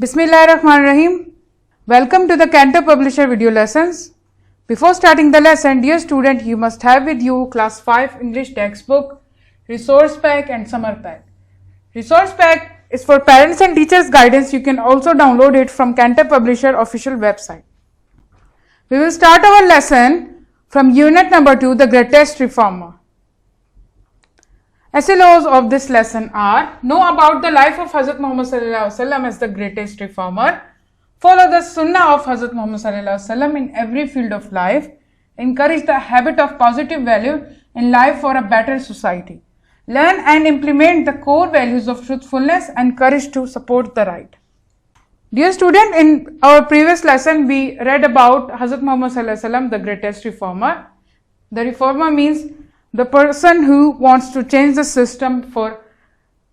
Bismillahirrahmanirrahim. Welcome to the Cantor Publisher video lessons. Before starting the lesson, dear student, you must have with you class 5 English textbook, resource pack and summer pack. Resource pack is for parents and teachers guidance. You can also download it from Cantor Publisher official website. We will start our lesson from unit number 2, the greatest reformer. SLOs of this lesson are: know about the life of Hazrat Muhammad Sallallahu Alaihi Wasallam as the greatest reformer, follow the sunnah of Hazrat Muhammad Sallallahu Alaihi Wasallam in every field of life, encourage the habit of positive value in life for a better society, learn and implement the core values of truthfulness and courage to support the right. Dear student, in our previous lesson we read about Hazrat Muhammad Sallallahu Alaihi Wasallam, the greatest reformer. The reformer means the person who wants to change the system for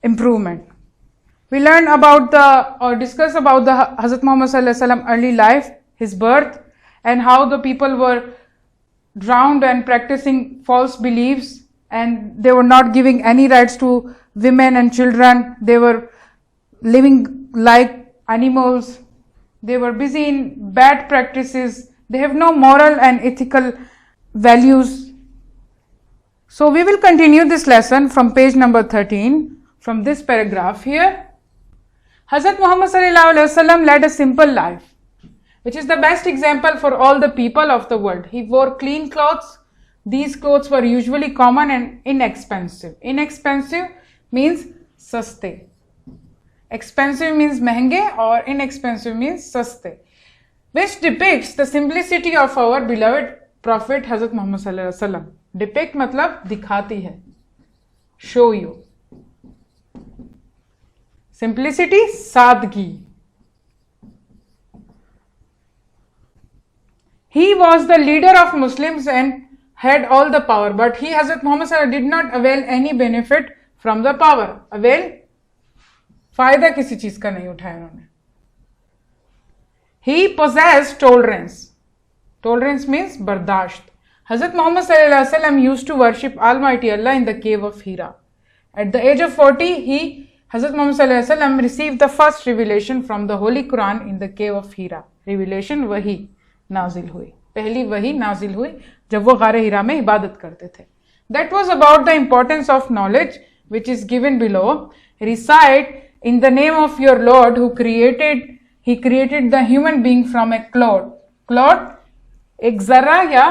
improvement. We learned about discuss about the Hazrat Muhammad Sallallahu Alaihi Wasallam early life, his birth, and how the people were drowned and practicing false beliefs, and they were not giving any rights to women and children. They were living like animals. They were busy in bad practices. They have no moral and ethical values. So we will continue this lesson from page number 13, from this paragraph here. Hazrat Muhammad Sallallahu Alaihi Wasallam led a simple life, which is the best example for all the people of the world. He wore clean clothes. These clothes were usually common and inexpensive. Inexpensive means saste. Expensive means महंगे or inexpensive means saste, which depicts the simplicity of our beloved Prophet Hazrat Muhammad Sallallahu Alaihi Wasallam. Depict मतलब दिखाती है, show you. Simplicity, सादगी. He was the leader of Muslims and had all the power, but he, Hazrat Muhammad Sallallahu Alaihi Wasallam, did not avail any benefit from the power. Avail, फायदा किसी चीज का नहीं उठाया उन्होंने. He possessed tolerance. Tolerance means बर्दाश्त. Hazrat Muhammad Sallallahu Alaihi Wasallam used to worship Almighty Allah in the cave of Hira. At the age of 40, Hazrat Muhammad Sallallahu Alaihi Wasallam received the first revelation from the Holy Quran in the cave of Hira. Revelation वही नाजिल हुई, पहली वही नाजिल हुई जब वो गारे हिरा में इबादत करते थे. That was about the importance of knowledge, which is given below. Recite in the name of your Lord who He created the human being from a clod. Clod एक जरा या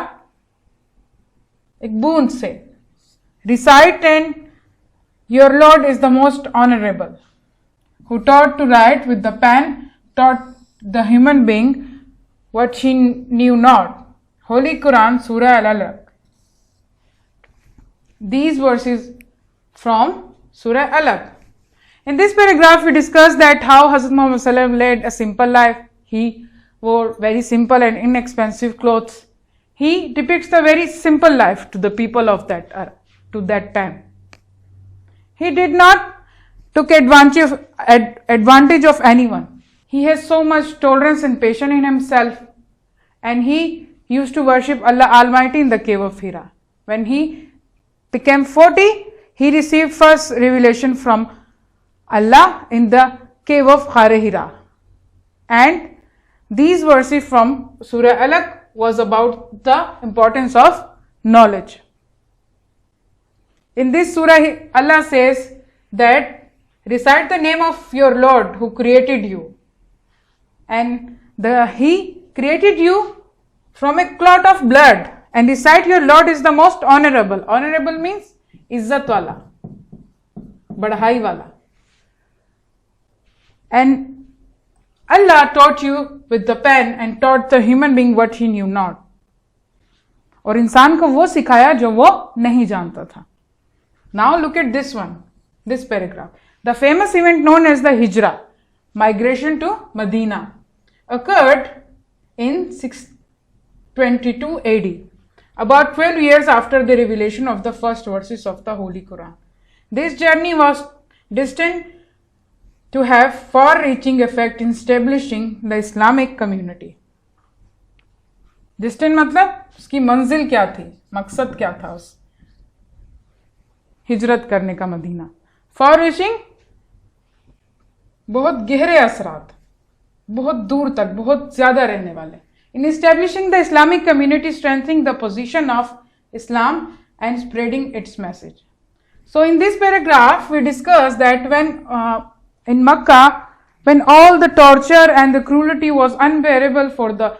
एक बूंद से. Recite and your Lord is the most honorable, who taught to write with the pen, taught the human being what she knew not. Holy Quran, Surah Al-Alaq. These verses from Surah Alaq. In this paragraph, we discuss that how Hazrat Muhammad Sallallahu Alaihi Wasallam led a simple life. He wore very simple and inexpensive clothes. He depicts the very simple life to the people of that time. He did not took advantage of anyone. He has so much tolerance and patience in himself, and he used to worship Allah Almighty in the cave of Hira. When he became 40, he received first revelation from Allah in the cave of Hira. And these verses from Surah Alaq was about the importance of knowledge. In this surah, Allah says that recite the name of your Lord who created you. And He created you from a clot of blood. And recite your Lord is the most honorable. Honorable means izzat wala, badhai wala. And Allah taught you with the pen and taught the human being what he knew not. और इंसान को वो सिखाया जो वो नहीं जानता था. Now look at this one, this paragraph. The famous event known as the Hijra, migration to Medina, occurred in 622 AD, about 12 years after the revelation of the first verses of the Holy Quran. This journey was destined to have far-reaching effect in establishing the Islamic community. Destined मतलब उसकी मंजिल क्या थी, मकसद क्या था उस हिजरत करने का मदीना. Far-reaching बहुत गहरे असरात. بہت دور تک بہت زیادہ رہنے والے. In establishing the Islamic community, strengthening the position of Islam and spreading its message. So in this paragraph we discuss that when in Makkah, when all the torture and the cruelty was unbearable for the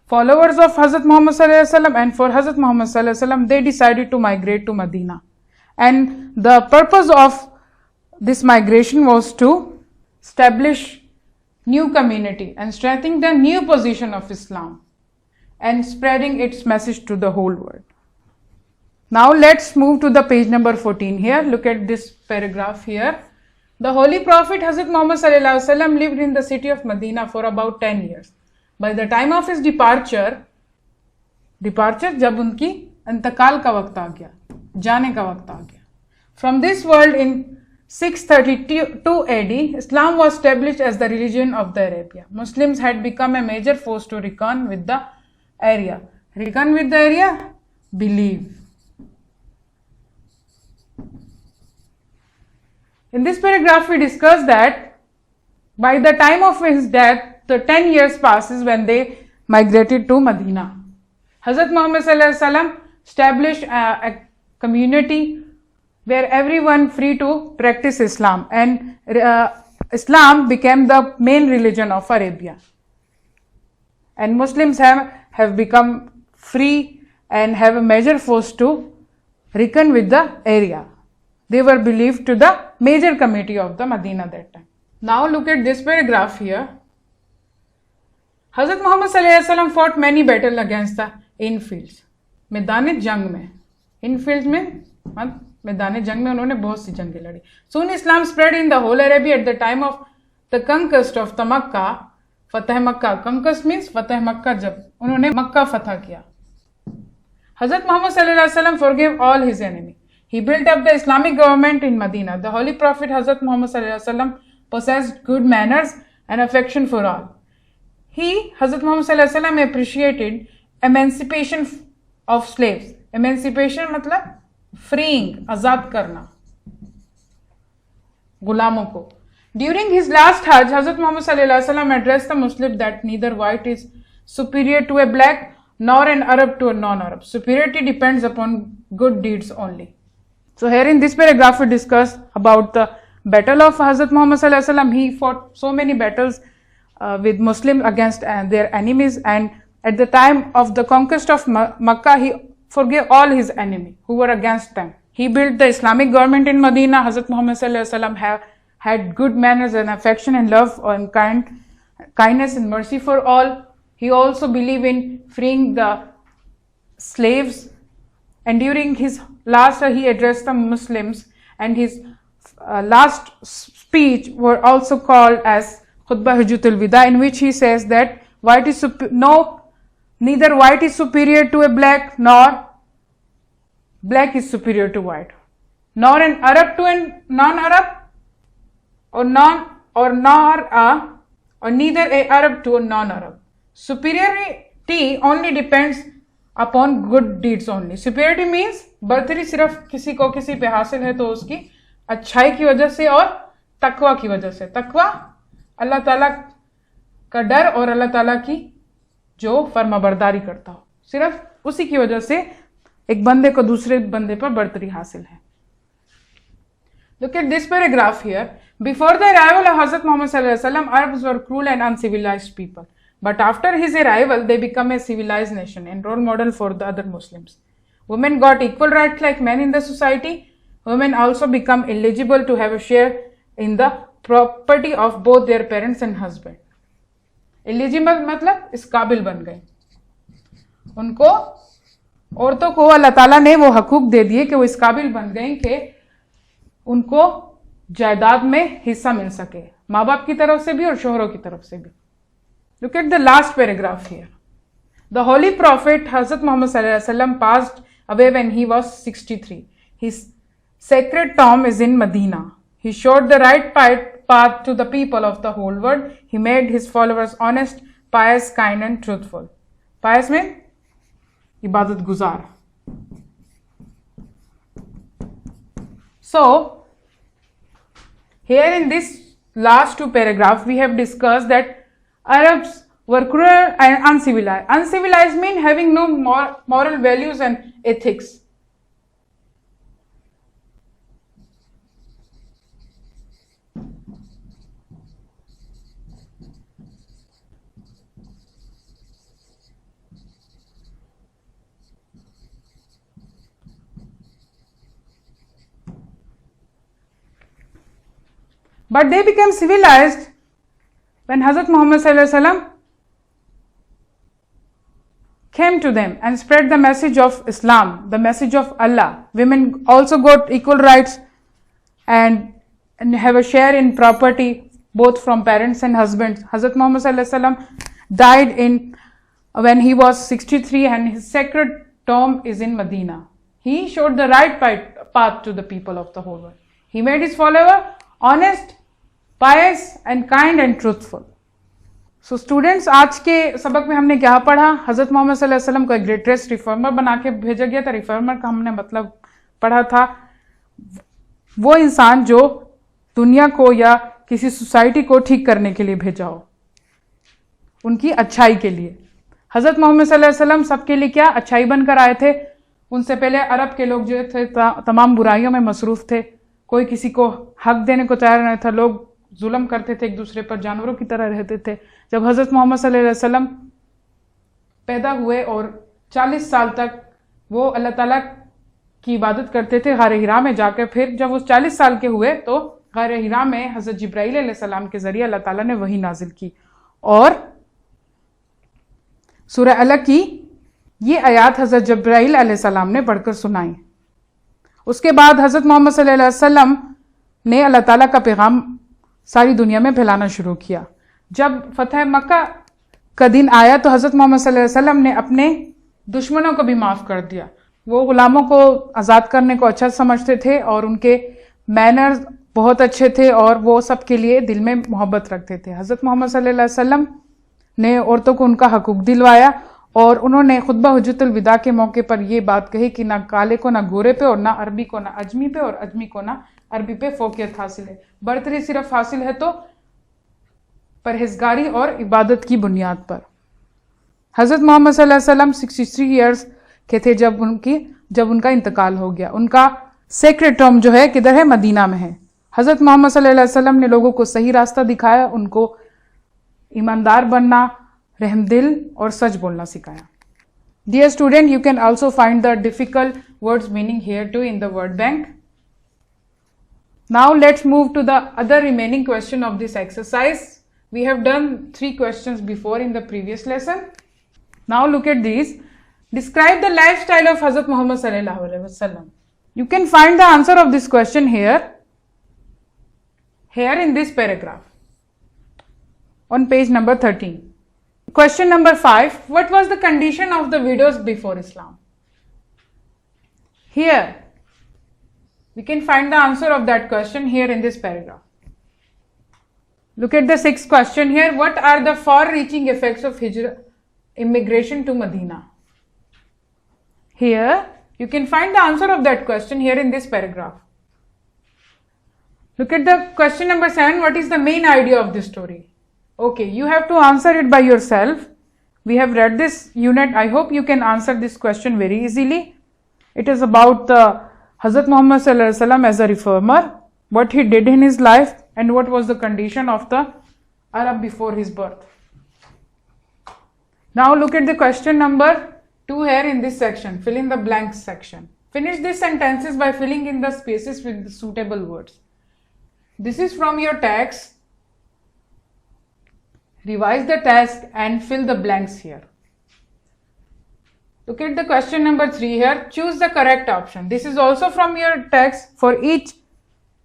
followers of Hazrat Muhammad sallallahu alaihi wasallam and for Hazrat Muhammad sallallahu alaihi wasallam, they decided to migrate to Medina. And the purpose of this migration was to establish new community and strengthening the new position of Islam and spreading its message to the whole world. Now let's move to the page number 14 here. Look at this paragraph here. The Holy Prophet Hazrat Muhammad sallallahu alaihi wasallam lived in the city of Medina for about 10 years. By the time of his departure جب ان کی انتقال کا وقت آ گیا, جانے کا وقت آ گیا. From this world in 632 AD, Islam was established as the religion of the Arabia. Muslims had become a major force to reckon with the area. Reckon with the area? Believe. In this paragraph we discuss that by the time of his death, the 10 years passes when they migrated to Medina. Hazrat Muhammad sallallahu alaihi wasallam established a community where everyone free to practice Islam, and Islam became the main religion of Arabia, and Muslims have become free and have a major force to reckon with the area. They were believed to the major community of the Medina that time. Now look at this paragraph here. Hazrat Muhammad sallallahu alaihi wasallam fought many battles against the infields. मैदान जंग में, infields में मैदान जंग में उन्होंने बहुत सी जंगें लड़ी. Soon Islam spread in the whole Arabia at the time of the conquest of the Makkah. Fath Mecca, conquest means فتح مکہ, جب انہوں نے مکہ فتح کیا. Hazrat Muhammad sallallahu alaihi wasallam forgave all his enemies. He built up the Islamic government in Medina. The Holy Prophet Hazrat Muhammad sallallahu alaihi wasallam possessed good manners and affection for all. Hazrat Muhammad sallallahu alaihi wasallam appreciated emancipation of slaves. Emancipation मतलब freeing, आजाद करना गुलामों को. During his last Hajj, Hazrat Muhammad sallallahu alaihi wasallam addressed the Muslims that neither white is superior to a black nor an Arab to a non-Arab. Superiority depends upon good deeds only. So here in this paragraph we discuss about the battle of Hazrat Muhammad sallallahu alaihi wasallam. He fought so many battles with Muslims against their enemies, and at the time of the conquest of Makkah, he forgave all his enemies who were against them. He built the Islamic government in Medina. Hazrat Muhammad sallallahu alaihi wasallam had good manners and affection and love and kindness and mercy for all. He also believed in freeing the slaves, and during his last he addressed the Muslims, and his last speech were also called as Khutbah Hajjatul Wida, in which he says that neither white is superior to a black nor black is superior to white, nor an Arab to a non-Arab, or neither a Arab to a non-Arab. Superiority only depends upon good deeds only. Superiority means برتری صرف کسی کو کسی پہ حاصل ہے تو اس کی اچھائی کی وجہ سے اور تقوی کی وجہ سے. تقوی اللہ تعالیٰ کا ڈر اور اللہ تعالیٰ کی جو فرما برداری کرتا ہو, صرف اسی کی وجہ سے ایک بندے کو دوسرے بندے پر برتری حاصل ہے. Look at this paragraph here. Before the arrival of Hazrat Muhammad sallallahu alaihi wasallam, Arabs were cruel and uncivilized people. But after his arrival, they become a civilized nation and role model for the other Muslims. Women got equal rights like men in the society. Women also become eligible to have a share in the property of both their parents and husband. Eligible مطلب اس قابل بن گئے. ان کو عورتوں کو اللہ تعالیٰ نے وہ حقوق دے دیے کہ وہ اس قابل بن گئیں کہ ان کو جائیداد میں حصہ مل سکے, ماں باپ کی طرف سے بھی اور شوہروں کی طرف سے بھی. Look at the last paragraph here. The Holy Prophet Hazrat Muhammad sallallahu alaihi wasallam passed away when he was 63. His sacred tomb is in Medina. He showed the right path to the people of the whole world. He made his followers honest, pious, kind and truthful. Pious means ibadat guzar. So here in this last two paragraphs we have discussed that Arabs were cruel and uncivilized. Uncivilized mean having no moral values and ethics. But they became civilized when Hazrat Muhammad Sallallahu Alaihi Wasallam came to them and spread the message of Islam, the message of Allah. Women also got equal rights and have a share in property, both from parents and husbands. Hazrat Muhammad Sallallahu Alaihi Wasallam died when he was 63 and his sacred tomb is in Medina. He showed the right path to the people of the whole world. He made his follower honest, pious and kind and truthful. So students, आज के सबक में हमने क्या पढ़ा? हजरत मोहम्मद सल्लल्लाहु अलैहि वसल्लम को एक ग्रेटेस्ट रिफॉर्मर बना के भेजा गया था. रिफॉर्मर का हमने मतलब पढ़ा था वो इंसान जो दुनिया को या किसी सोसाइटी को ठीक करने के लिए भेजा हो, उनकी अच्छाई के लिए. हजरत मोहम्मद सल्लल्लाहु अलैहि वसल्लम सबके लिए क्या अच्छाई बनकर आए थे. उनसे पहले अरब के लोग जो थे तमाम बुराइयों में मसरूफ थे. कोई किसी को हक देने को तैयार नहीं था. लोग जुल्म करते थे, एक दूसरे पर जानवरों की तरह रहते थे. जब हजरत मोहम्मद सल्लल्लाहु अलैहि वसल्लम पैदा हुए और 40 साल तक वो अल्लाह ताला की इबादत करते थे गार हिरा में जाकर, फिर जब वो 40 साल के हुए तो गार हिरा में हजरत जिब्राइल अलैहिस्सलाम के जरिए अल्लाह ताला ने वही नाजिल की और सूरह अलग की ये आयात हजरत जिब्राइल अलैहिस्सलाम ने पढ़कर सुनाई. उसके बाद हजरत मोहम्मद सल्लल्लाहु अलैहि वसल्लम ने अल्लाह ताला का पैगाम सारी दुनिया में फैलाना शुरू किया. जब फतह मक्का का दिन आया तो हजरत मोहम्मद सल्लल्लाहु अलैहि वसल्लम ने अपने दुश्मनों को भी माफ कर दिया. वो गुलामों को आज़ाद करने को अच्छा समझते थे और उनके मैनर्स बहुत अच्छे थे और वो सबके लिए दिल में मोहब्बत रखते थे. हजरत मोहम्मद सल्लल्लाहु अलैहि वसल्लम ने औरतों को उनका हकूक दिलवाया और उन्होंने खुतबा हुज्जतुल विदा के मौके पर ये बात कही कि ना काले को ना गोरे पे और ना अरबी को ना अजमी पे और अजमी को ना अरबी पे फोकियत हासिल है. बर्तरी सिर्फ हासिल है तो परहेजगारी और इबादत की बुनियाद पर. हजरत मोहम्मद सल्लल्लाहु अलैहि वसल्लम 63 ईयर्स के थे जब उनका इंतकाल हो गया. उनका सेक्रेड टॉम जो है किधर है? मदीना में है. हजरत मोहम्मद सल्लल्लाहु अलैहि वसल्लम ने लोगों को सही रास्ता दिखाया, उनको ईमानदार बनना, रहमदिल और सच बोलना सिखाया. Dear student, you can also find the difficult words meaning here too in the word bank. Now let's move to the other remaining question of this exercise. We have done 3 questions before in the previous lesson. Now look at these. Describe the lifestyle of Hazrat Muhammad sallallahu alaihi wasallam. You can find the answer of this question here in this paragraph on page number 13. Question number 5. What was the condition of the widows before Islam? Here we can find the answer of that question here in this paragraph. Look at the 6th question here. What are the far-reaching effects of Hijrah, immigration to Medina? Here you can find the answer of that question here in this paragraph. Look at the question number 7. What is the main idea of this story? Okay, you have to answer it by yourself. We have read this unit. I hope you can answer this question very easily. It is about Hazrat Muhammad sallallahu alaihi wasallam as a reformer, what he did in his life and what was the condition of the Arab before his birth. Now look at the question number 2 here in this section. Fill in the blanks section. Finish these sentences by filling in the spaces with the suitable words. This is from your text. Revise the text and fill the blanks here. Look at the question number 3 here. Choose the correct option. This is also from your text. For each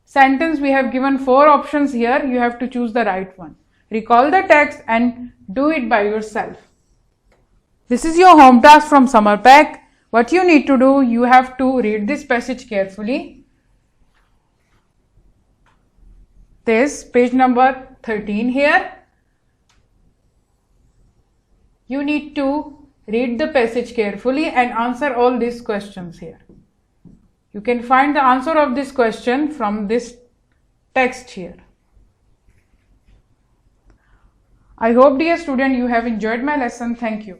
sentence we have given 4 options here. You have to choose the right one. Recall the text and do it by yourself. This is your home task from Summer Pack. What you need to do, you have to read this passage carefully. This page number 13 here. You need to read the passage carefully and answer all these questions here. You can find the answer of this question from this text here. I hope, dear student, you have enjoyed my lesson. Thank you.